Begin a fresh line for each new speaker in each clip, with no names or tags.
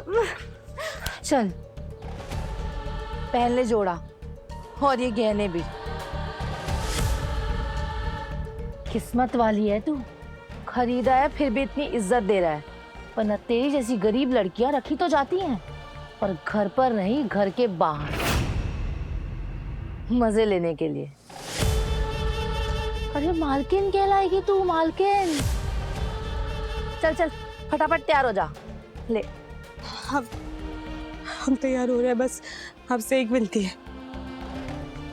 चल पहन ले जोड़ा और ये गहने भी। किस्मत वाली है तू, खरीदा है फिर भी इतनी इज्जत दे रहा है। वरना तेरी जैसी गरीब लड़कियां रखी तो जाती हैं पर घर पर नहीं, घर के बाहर मजे लेने के लिए। अरे मालकिन कहलाएगी तू, मालकिन। चल चल फटाफट तैयार हो जा। ले
हम तैयार हो रहे हैं, बस आपसे एक विनती है।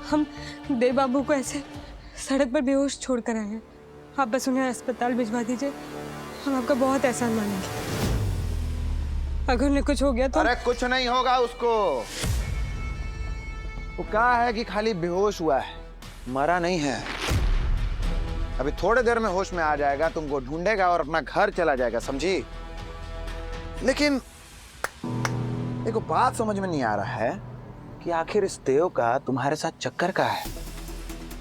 हम देव बाबू को ऐसे सड़क पर बेहोश छोड़ कर आए हैं, आप बस उन्हें अस्पताल भिजवा दीजिए, हम आपका बहुत एहसान मानेंगे। अगर उन्हें कुछ हो गया तो।
अरे कुछ नहीं होगा उसको, वो कहा है कि खाली बेहोश हुआ है, मरा नहीं है। अभी थोड़ी देर में होश में आ जाएगा, तुमको ढूंढेगा और अपना घर चला जाएगा, समझी? लेकिन देखो बात समझ में नहीं आ रहा है कि आखिर इस देव का तुम्हारे साथ चक्कर का है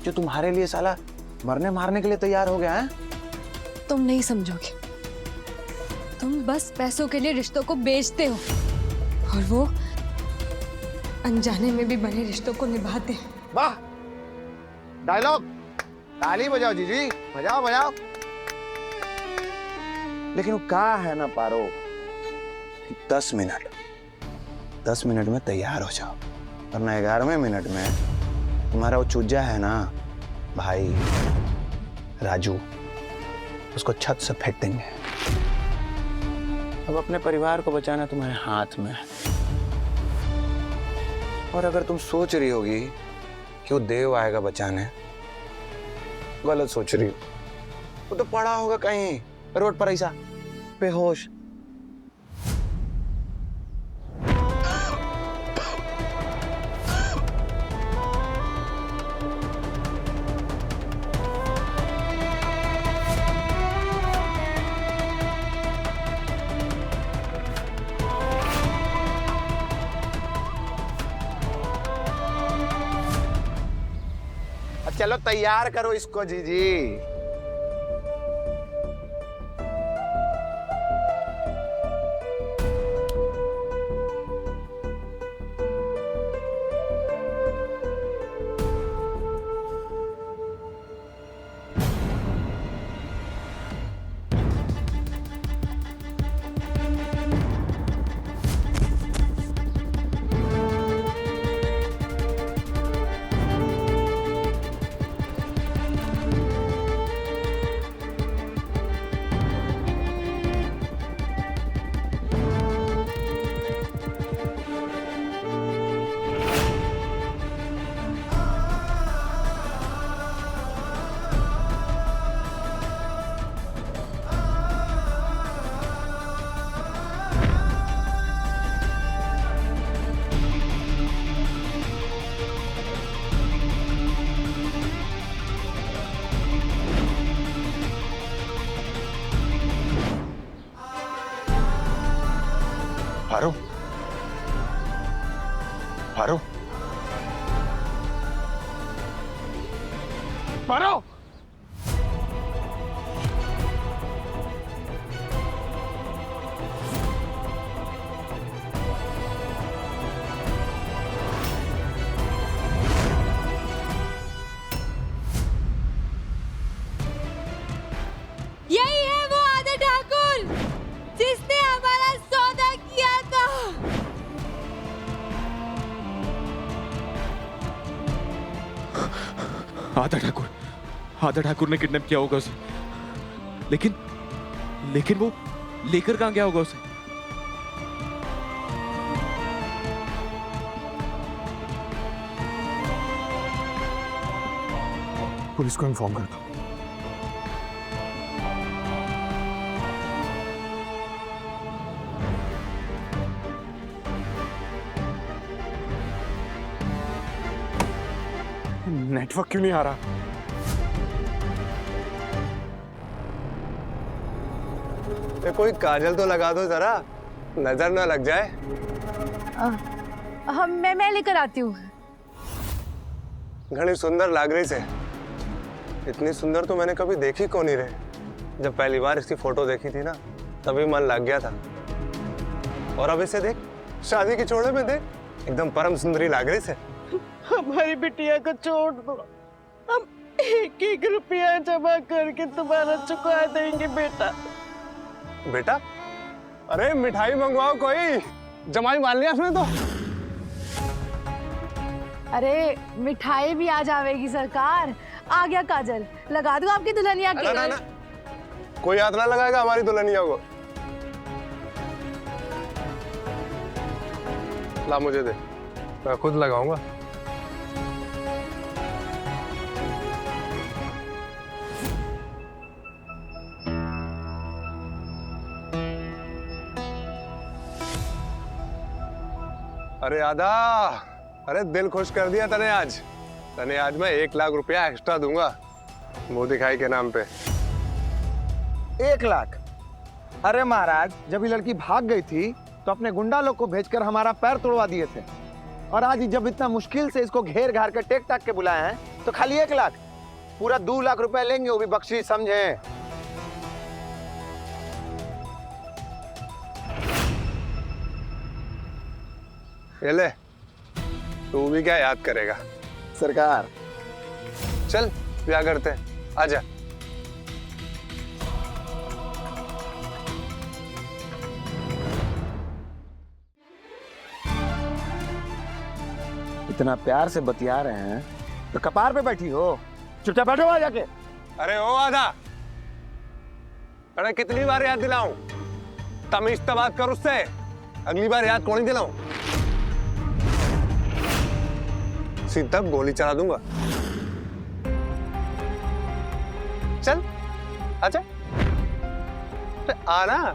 जो तुम्हारे लिए साला मरने मारने के लिए तैयार हो गया है।
तुम नहीं समझोगे, तुम बस पैसों के लिए रिश्तों को बेचते हो और वो अनजाने में भी बड़े रिश्तों को निभाते हैं।
वाह डायलॉग, ताली बजाओ जीजी, बजाओ बजाओ। लेकिन वो कहा है ना पारो, 10 मिनट में तैयार हो जाओ, वरना 11वें मिनट में तुम्हारा वो चूजा है ना भाई राजू, उसको छत से फेंक देंगे। अब अपने परिवार को बचाना तुम्हारे हाथ में है। और अगर तुम सोच रही होगी कि वो देव आएगा बचाने, गलत सोच रही हो। वो तो पड़ा होगा कहीं रोड पर ऐसा बेहोश। चलो तैयार करो इसको जीजी। पारो, पारो, पारो।
यही है वो आदर ठाकुर जिसने हमारा सौदा किया था।
आदर ठाकुर ने किडनैप किया होगा उसे, लेकिन वो लेकर कहां गया होगा उसे?
पुलिस को इन्फॉर्म कर दो। नेटवर्क क्यों नहीं आ रहा?
कोई काजल तो लगा दो जरा, नजर ना लग जाए।
मैं लेकर आती हूँ।
घनी सुंदर लाग रही से, इतनी सुंदर तो मैंने कभी देखी को नहीं रहे। जब पहली बार इसकी फोटो देखी थी ना, तभी मन लग गया था। और अब इसे देख, शादी के जोड़े में देख, एकदम परम सुंदरी लाग रही से।
हमारी बिटिया को छोड़ दो, हम 1-1 रुपया जमा करके तुम्हारा चुका देंगे बेटा।
बेटा, अरे मिठाई मंगवाओ कोई, जमाई मान लिया उसने तो।
अरे मिठाई भी आ जाएगी सरकार। आ गया काजल, लगा दूं आपकी दुल्हनिया के।
ना, ना, कोई हाथ ना लगाएगा हमारी दुल्हनिया को। ला मुझे दे, मैं खुद लगाऊंगा। अरे आदा, अरे दिल खुश कर दिया तने आज। तने आज मैं 1 लाख रुपया एक्स्ट्रा दूंगा मुंह दिखाई के नाम पे।
1 लाख? अरे महाराज, जब ये लड़की भाग गई थी तो अपने गुंडा लोग को भेजकर हमारा पैर तोड़वा दिए थे, और आज जब इतना मुश्किल से इसको घेर घार कर टेक टाक के बुलाए हैं तो खाली 1 लाख? पूरा 2 लाख रुपए लेंगे, वो भी बख्शीश समझे।
ये ले, तू भी क्या याद करेगा
सरकार।
चल ब्याह करते हैं, आजा।
इतना प्यार से बतिया रहे हैं तो कपार पे बैठी हो, चुपचाप बैठो वहां जाके।
अरे ओ आधा, अरे कितनी बार याद दिलाऊं? तमीज से बात कर उससे, अगली बार याद कौन ही दिलाऊं? सीधा गोली चला दूंगा। चल आजा, आना।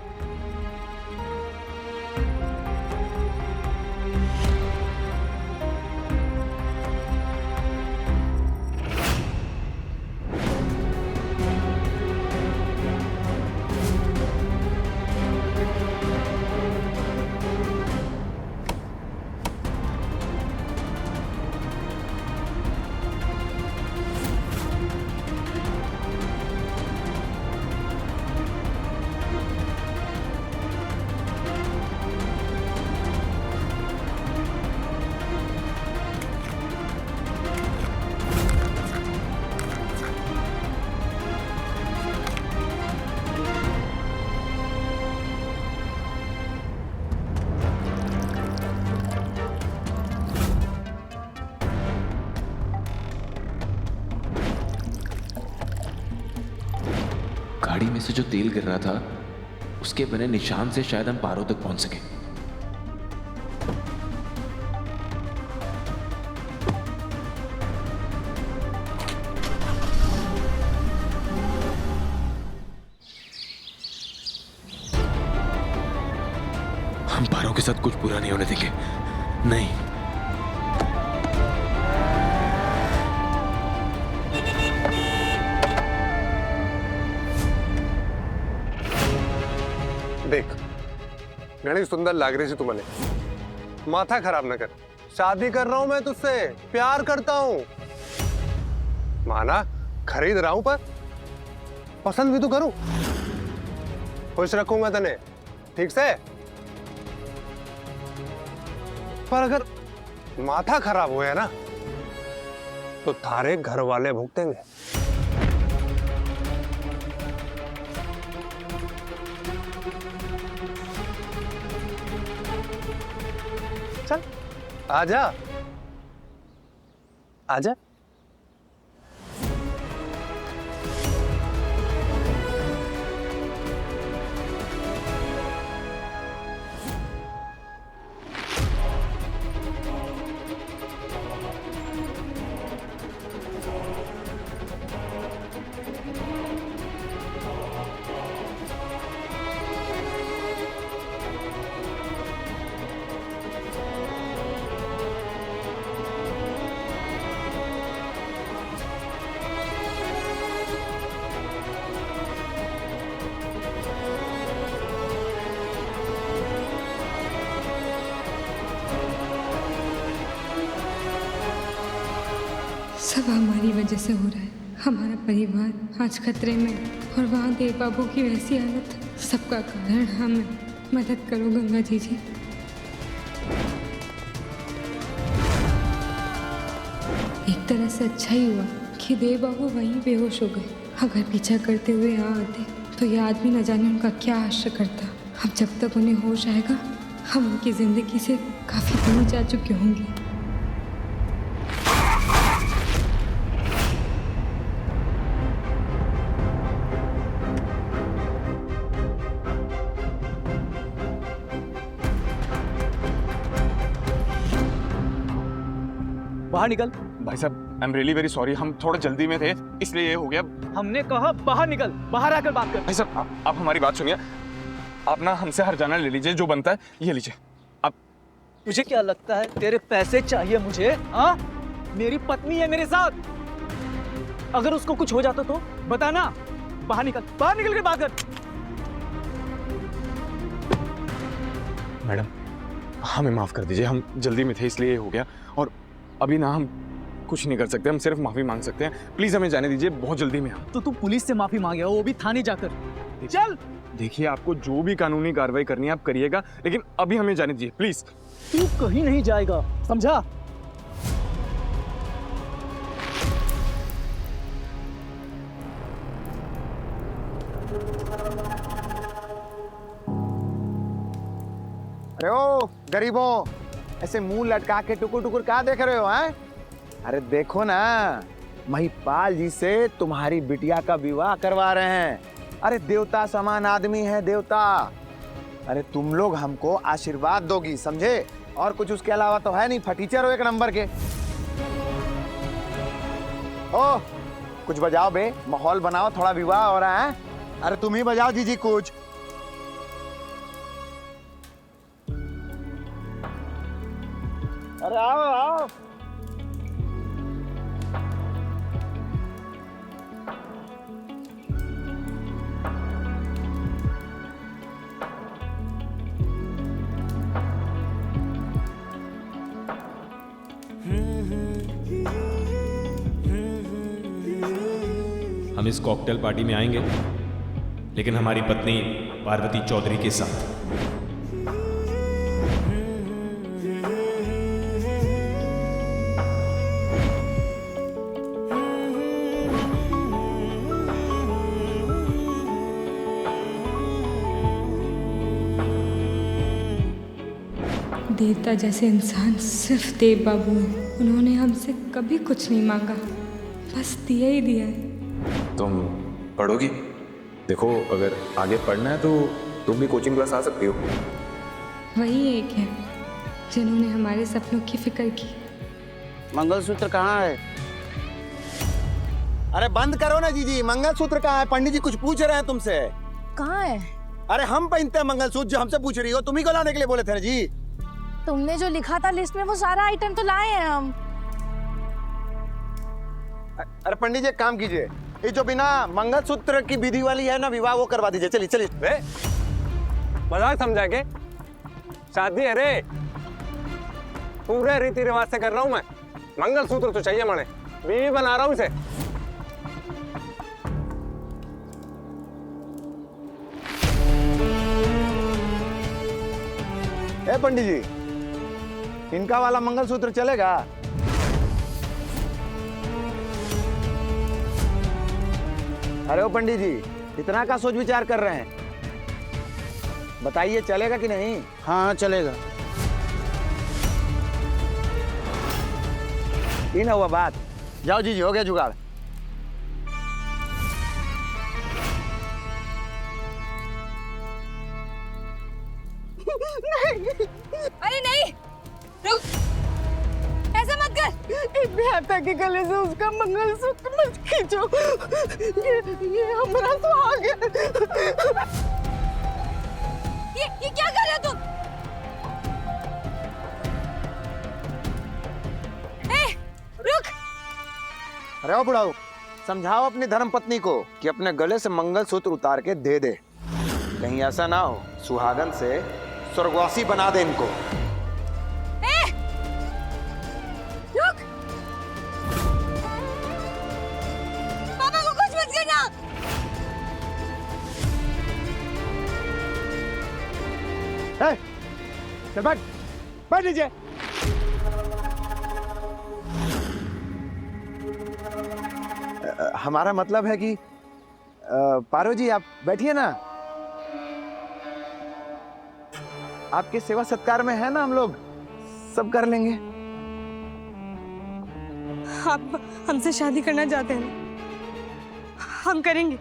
गाड़ी में से जो तेल गिर रहा था उसके बने निशान से शायद हम पारो तक पहुंच सके। हम पारो के साथ कुछ बुरा नहीं होने देंगे, नहीं।
देख, घनी सुंदर लाग रही थी तुमने, माथा खराब न कर। शादी कर रहा हूं मैं तुझसे, प्यार करता हूं, माना खरीद रहा हूं, पर पसंद भी तो करूं। खुश रखूंगा तने, ठीक से। पर अगर माथा खराब हुआ है ना तो थारे घर वाले भुगतेंगे। चल आजा, आजा।
सब हमारी वजह से हो रहा है। हमारा परिवार आज खतरे में है और वहाँ देव बाबू की वैसी हालत, सबका कारण हम है। मदद करो गंगा जी। एक तरह से अच्छा ही हुआ कि देव बाबू वहीं बेहोश हो गए। अगर पीछा करते हुए यहाँ आते तो ये आदमी न जाने उनका क्या आश्चर्य करता। अब जब तक उन्हें होश आएगा हम उनकी जिंदगी से काफी दूर जा चुके होंगे।
बाहर निकल।
भाई साहब I am really very sorry, हम थोड़ा जल्दी में थे इसलिए ये हो गया।
हमने कहा बाहर निकल, बाहर आकर बात कर।
भाई साहब आप हमारी बात सुनिए, आप ना हमसे हरजाना ले लीजिए, जो बनता है ये लीजिए आप।
तुझे क्या लगता है तेरे पैसे चाहिए मुझे? हाँ, मेरी पत्नी है मेरे साथ, अगर उसको कुछ हो जाता तो बताना। बाहर निकल, बाहर निकल के बात कर।
मैडम हमें माफ कर दीजिए, हम जल्दी में थे इसलिए ये हो गया, और अभी ना हम कुछ नहीं कर सकते, हम सिर्फ माफी मांग सकते हैं। प्लीज हमें जाने दीजिए, बहुत जल्दी में हम।
तो तू पुलिस से माफी मांगे, वो भी थाने जाकर। चल।
देखिए आपको जो भी कानूनी कार्रवाई करनी है आप करिएगा, लेकिन अभी हमें जाने दीजिए प्लीज।
तू कहीं नहीं जाएगा, समझा?
अरे ओ गरीबों, ऐसे मुंह लटका के टुकुर टुकुर क्या देख रहे हो हैं? अरे देखो ना, महिपाल जी से तुम्हारी बिटिया का विवाह करवा रहे हैं। अरे देवता समान आदमी है, देवता। अरे तुम लोग हमको आशीर्वाद दोगी, समझे? और कुछ उसके अलावा तो है नहीं, फटीचर हो एक नंबर के। ओ कुछ बजाओ बे, माहौल बनाओ, थोड़ा विवाह हो रहा है। अरे तुम ही बजाओ जीजी कुछ। अरे आओ आओ।
हम इस कॉकटेल पार्टी में आएंगे, लेकिन हमारी पत्नी पार्वती चौधरी के साथ।
देवता जैसे इंसान सिर्फ देव बाबू हैं। उन्होंने हमसे कभी कुछ नहीं मांगा, बस दिया ही दिया है।
तुम पढ़ोगी? देखो अगर आगे पढ़ना है तो तुम भी कोचिंग क्लास आ सकती हो।
वही एक है जिन्होंने हमारे सपनों की फिक्र की।
मंगलसूत्र कहाँ है? अरे बंद करो ना जीजी, मंगलसूत्र कहाँ है? पंडित जी कुछ पूछ रहे हैं तुमसे।
कहाँ है?
अरे हम पहनते हैं मंगलसूत्र, जो हमसे पूछ रही हो? तुम ही को लाने के लिए बोले थे ना जी।
तुमने जो लिखा था लिस्ट में वो सारा आइटम तो लाए हैं हम।
अरे पंडित जी एक काम कीजिए, ये जो बिना मंगलसूत्र की विधि वाली है ना विवाह, वो करवा दीजिए। चलिए चलिए।
मजाक समझा के? शादी है रे, पूरे रीति रिवाज से कर रहा हूं मैं। मंगलसूत्र तो चाहिए मणे, बीवी बना रहा हूं इसे।
ए पंडित जी, इनका वाला मंगलसूत्र चलेगा? अरे ओ पंडित जी, इतना का सोच विचार कर रहे हैं, बताइए चलेगा कि नहीं? हाँ चलेगा। ये ना हुआ बात। जाओ जी, हो गया जुगाड़।
अरे नहीं, रुक, ऐसा मत कर।
बेहता के गले से उसका मंगलसूत्र मत खींचो, ये हमारा सुहाग है।
ये क्या कर रहे हो तुम? रुक।
अरे ओ बुढ़ाऊ, समझाओ अपनी धर्म पत्नी को कि अपने गले से मंगलसूत्र उतार के दे दे। कहीं ऐसा ना हो सुहागन से स्वर्गवासी बना दे इनको।
रुक। पापा को कुछ मत करना।
चल बैठ, बैठ नीचे।
हमारा मतलब है कि पारो जी आप बैठिए ना, आपके सेवा सत्कार में है ना, हम लोग सब कर लेंगे।
आप हमसे शादी करना चाहते हैं ना? हम करेंगे।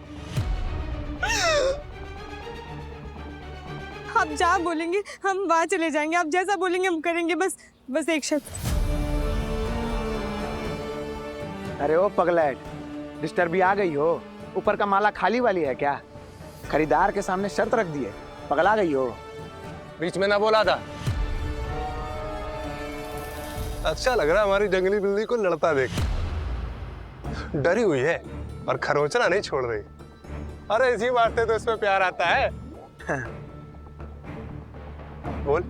आप जहाँ बोलेंगे हम वहाँ चले जाएंगे, आप जैसा बोलेंगे हम करेंगे। बस एक शर्त।
अरे ओ पगलैट, डिस्टर्बी आ गई हो? ऊपर का माला खाली वाली है क्या? खरीदार के सामने शर्त रख दी है, पगला गई हो?
बीच में ना बोला था। अच्छा लग रहा है हमारी जंगली बिल्ली को लड़ता देख। डरी हुई है और खरोंचना नहीं छोड़ रही। अरे ऐसी बातें तो इसमें प्यार आता है। बोल,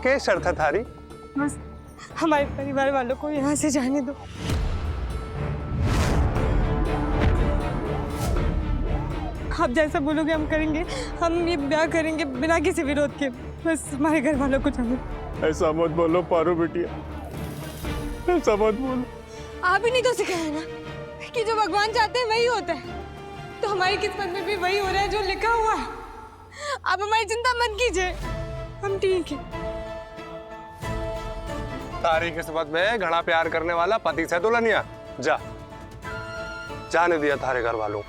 क्या शर्त है थारी?
बस हमारे परिवार वालों को यहाँ से जाने दो। आप जैसा बोलोगे हम करेंगे। हम ये ब्याह करेंगे बिना किसी विरोध के। बस हमारे घर वालों को जाने दो।
ऐसा मत बोलो पारो बिटिया, ऐसा मत बोलो।
आप ही नहीं तो सिखाया ना कि जो भगवान चाहते हैं वही होता है। तो हमारी किस्मत में भी वही हो रहा है जो लिखा हुआ है। आप हमारी चिंता मत कीजिए, हम ठीक हैं।
तारी किस्मत में घड़ा प्यार करने वाला पति से दुल्हनिया। जा, जाने दिया थारे घर वालों।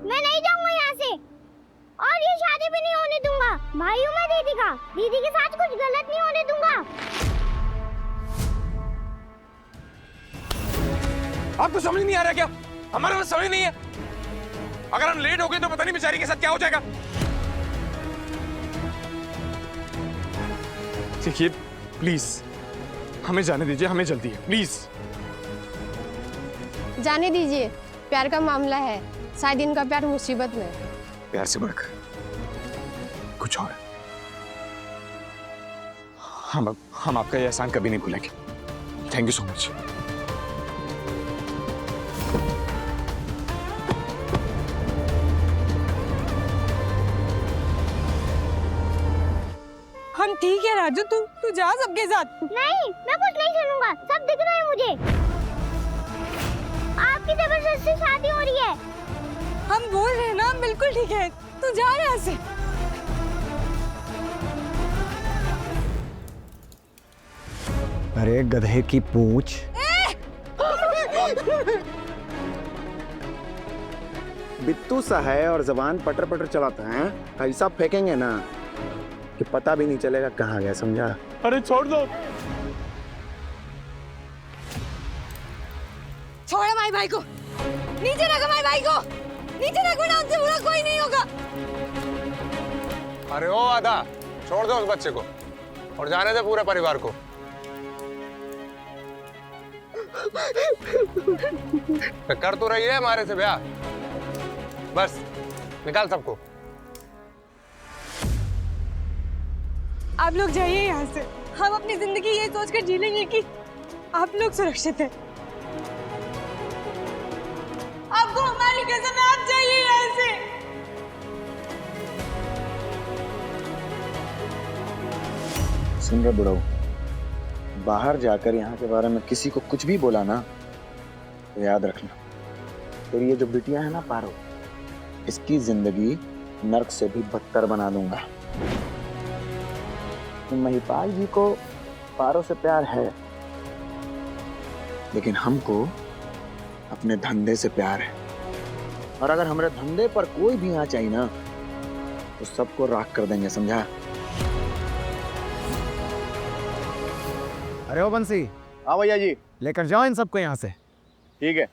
मैं नहीं जाऊंगा यहाँ से, और ये शादी भी नहीं होने दूंगा। भाई हूँ मैं दीदी का, दीदी के साथ कुछ गलत नहीं होने दूंगा।
आपको समझ नहीं आ रहा क्या? हमारे पास समय नहीं है। अगर हम लेट हो गए तो पता नहीं बेचारी के साथ क्या हो जाएगा। देखिए प्लीज हमें जाने दीजिए, हमें जल्दी है, प्लीज।
जाने दीजिए, प्यार का मामला है। शायद इनका प्यार मुसीबत में।
प्यार से बढ़कर कुछ और। हम आपका ये एहसान कभी नहीं भूलेंगे। Thank you so much.
हम ठीक है राजू, तू जा सबके साथ।
नहीं, मैं कुछ नहीं सुनूंगा, सब दिख रहा है मुझे। आपकी जबरदस्ती शादी हो रही है।
हम बोल रहे हैं ना, हम बिल्कुल ठीक है। तू जा यहाँ से।
अरे गधे की पूंछ। बिट्टू सा है और जबान पटर पटर चलाता है। ऐसा फेंकेंगे ना कि पता भी नहीं चलेगा कहाँ गया, समझा?
अरे छोड़ दो।
छोड़ हमारे भाई को, नीचे रख हमारे भाई को, नीचे रख, वरना उनसे बुरा कोई नहीं होगा।
अरे ओ आधा, छोड़ दो उस बच्चे को और जाने दे पूरे परिवार को। कर तो रही है हमारे से ब्याह, बस निकाल सबको।
आप लोग जाइए यहाँ से। हम अपनी जिंदगी ये सोचकर जी लेंगे कि आप लोग सुरक्षित हैं। आपको हमारी कसम है, आप जाइए यहाँ से।
सुन रहे बुढ़ाऊ, बाहर जाकर यहाँ के बारे में किसी को कुछ भी बोला ना तो याद रखना, तेरी ये जो बिटिया है ना पारो, इसकी जिंदगी नर्क से भी बदतर बना दूंगा। महिपाल जी को पारो से प्यार है, लेकिन हमको अपने धंधे से प्यार है। और अगर हमारे धंधे पर कोई भी आ चाहिए ना तो सबको राख कर देंगे, समझा?
अरे ओ बंसी।
हाँ भैया जी।
लेकर जाओ इन सबको यहाँ से।
ठीक है।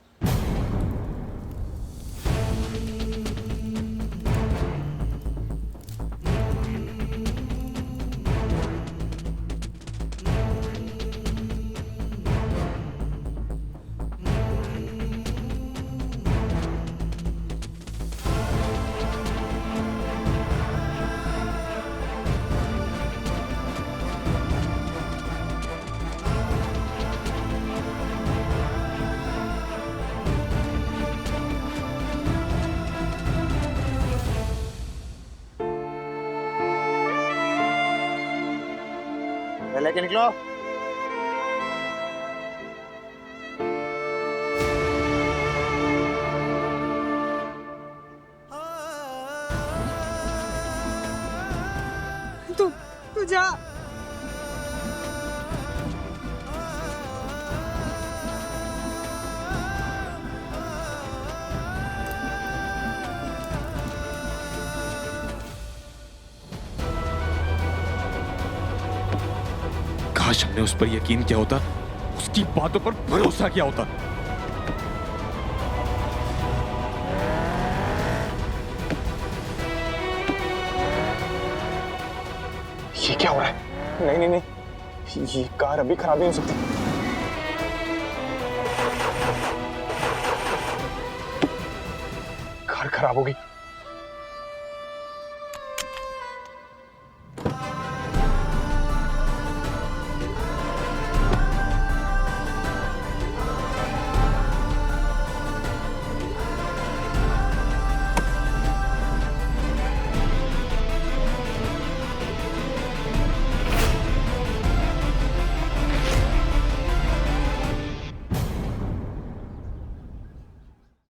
अरे लेके निकलो।
तू जा।
काश हमने उस पर यकीन किया होता, उसकी बातों पर भरोसा किया होता।
ये क्या हो रहा है? नहीं नहीं नहीं, ये कार अभी खराब नहीं हो सकती। कार खराब हो गई।